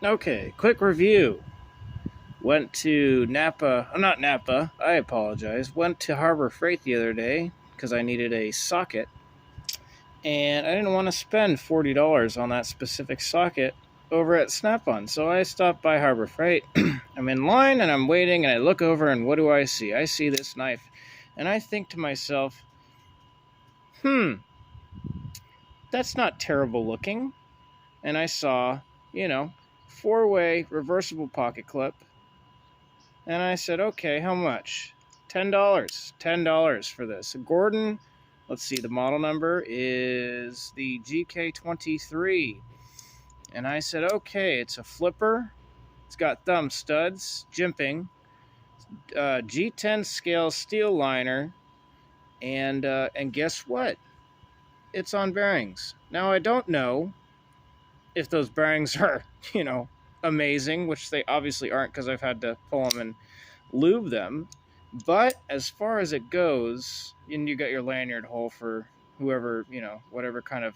Okay, quick review. Went to Napa, not Napa, I apologize. Went to Harbor Freight the other day because I needed a socket, and I didn't want to spend $40 on that specific socket over at Snap on. So I stopped by Harbor Freight. I'm in line and I'm waiting, and I look over, and what do I see? I see this knife, and I think to myself, hmm, that's not terrible looking. And I saw, you know, four-way reversible pocket clip. And I said, okay, how much? $10. $10 for this. Gordon, let's see, the model number is the GK23. And I said, okay, it's a flipper. It's got thumb studs, jimping, G10 scale steel liner, and guess what? It's on bearings. Now, I don't know if those bearings are, amazing, which they obviously aren't because I've had to pull them and lube them. But as far as it goes, and you got your lanyard hole for whoever, whatever kind of,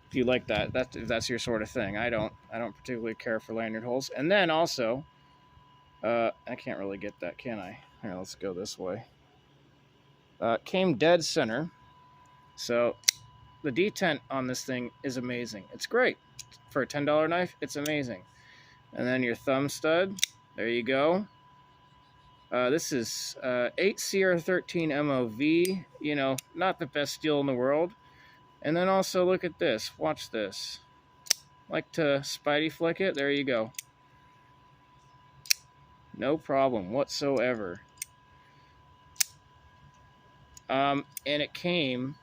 if you like that, if that's your sort of thing. I don't particularly care for lanyard holes. And then also, I can't really get that, can I? Here, let's go this way. Came dead center. So the detent on this thing is amazing. It's great. For a $10 knife, it's amazing. And then your thumb stud, there you go. This is 8CR13 MOV, not the best steel in the world. And then also look at this, watch this. Like to Spidey flick it, there you go. No problem whatsoever. And it came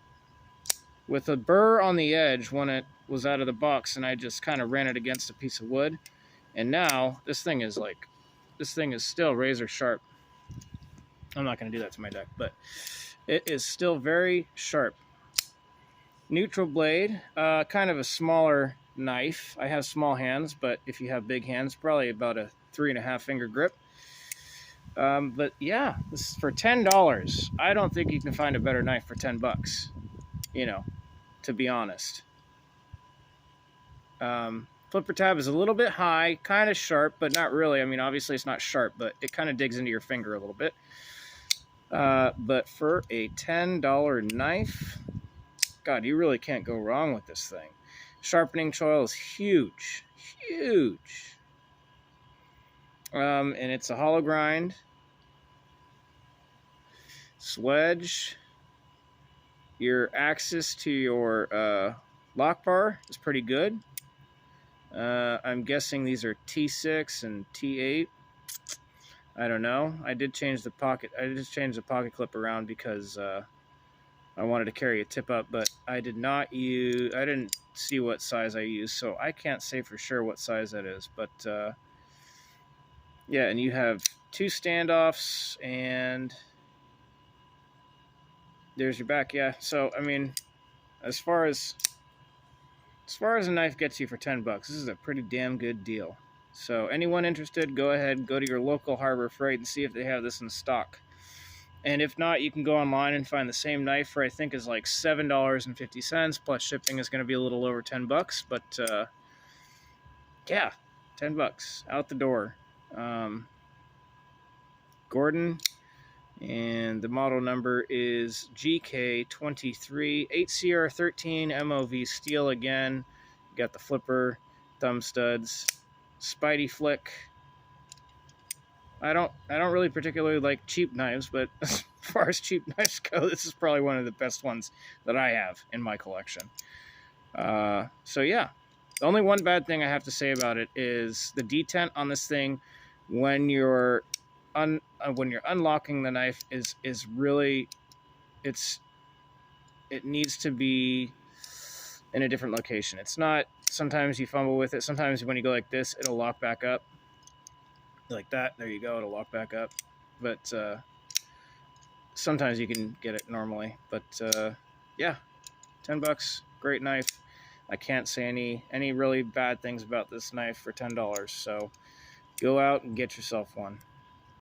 with a burr on the edge when it was out of the box, and I just kind of ran it against a piece of wood. And now this thing is still razor sharp. I'm not going to do that to my deck, but it is still very sharp. Neutral blade, kind of a smaller knife. I have small hands, but if you have big hands, probably about a 3.5 finger grip. But yeah, this is for $10. I don't think you can find a better knife for $10, to be honest. Flipper tab is a little bit high, kind of sharp, but not really. I mean, obviously it's not sharp, but it kind of digs into your finger a little bit. But for a $10 knife, God, you really can't go wrong with this thing. Sharpening choil is huge, huge. And it's a hollow grind. Swedge. Your access to your lock bar is pretty good. I'm guessing these are T6 and T8. I don't know. I did change the pocket. I just changed the pocket clip around because I wanted to carry a tip up, but I didn't see what size I used, so I can't say for sure what size that is. But yeah, and you have 2 standoffs, and there's your back. Yeah, so I mean, as far as a knife gets you for $10, this is a pretty damn good deal. So anyone interested, go ahead, go to your local Harbor Freight and see if they have this in stock. And if not, you can go online and find the same knife for, I think, is like $7.50, plus shipping is going to be a little over $10. But yeah, $10 out the door. Gordon, and the model number is GK23, 8CR13 MOV steel again. You got the flipper, thumb studs, Spidey flick. I don't really particularly like cheap knives, but as far as cheap knives go, this is probably one of the best ones that I have in my collection. So yeah, the only one bad thing I have to say about it is the detent on this thing when you're unlocking the knife is really, it needs to be in a different location. It's not, sometimes you fumble with it. Sometimes when you go like this, it'll lock back up. Like that, there you go, it'll lock back up. But sometimes you can get it normally. But yeah, $10, great knife. I can't say any really bad things about this knife for $10. So go out and get yourself one.